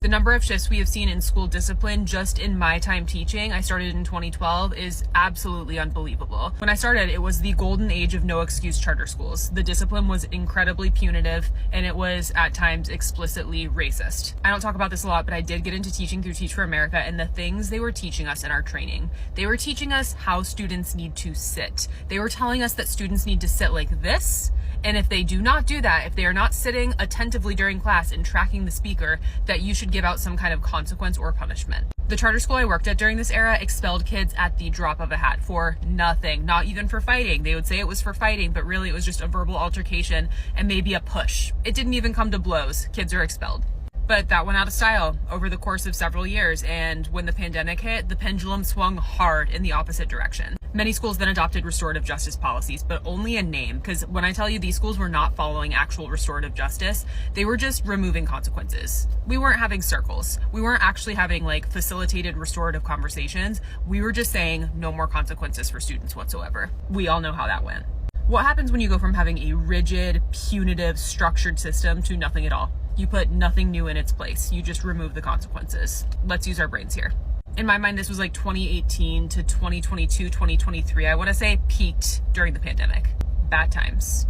The number of shifts we have seen in school discipline just in my time teaching, I started in 2012, is absolutely unbelievable. When I started, it was the golden age of no excuse charter schools. The discipline was incredibly punitive and it was at times explicitly racist. I don't talk about this a lot, but I did get into teaching through Teach for America, and the things they were teaching us in our training. They were teaching us how students need to sit. They were telling us that students need to sit like this, and if they do not do that, if they are not sitting attentively during class and tracking the speaker, that you should give out some kind of consequence or punishment. The charter school I worked at during this era expelled kids at the drop of a hat for nothing, not even for fighting. They would say it was for fighting, but really it was just a verbal altercation and maybe a push. It didn't even come to blows. Kids are expelled. But that went out of style over the course of several years, and when the pandemic hit, the pendulum swung hard in the opposite direction. Many schools then adopted restorative justice policies, but only in name, because when I tell you these schools were not following actual restorative justice, they were just removing consequences. We weren't having circles. We weren't actually having facilitated restorative conversations. We were just saying no more consequences for students whatsoever. We all know how that went. What happens when you go from having a rigid, punitive, structured system to nothing at all? You put nothing new in its place. You just remove the consequences. Let's use our brains here. In my mind, this was 2018 to 2022, 2023. I want to say peaked during the pandemic. Bad times.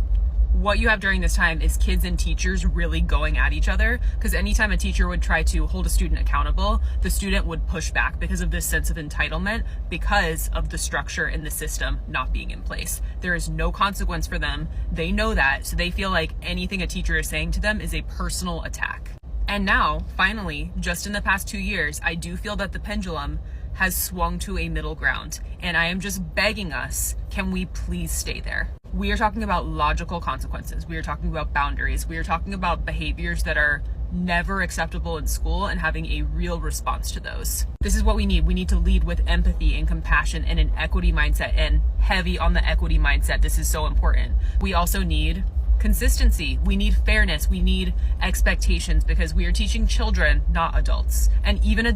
What you have during this time is kids and teachers really going at each other, because anytime a teacher would try to hold a student accountable, the student would push back because of this sense of entitlement, because of the structure in the system not being in place. There is no consequence for them. They know that, so they feel like anything a teacher is saying to them is a personal attack. And now, finally, just in the past 2 years, I do feel that the pendulum has swung to a middle ground, and I am just begging us, can we please stay there? We are talking about logical consequences. We are talking about boundaries. We are talking about behaviors that are never acceptable in school and having a real response to those. This is what we need. We need to lead with empathy and compassion and an equity mindset, and heavy on the equity mindset. This is so important. We also need consistency. We need fairness. We need expectations, because we are teaching children, not adults. And even adults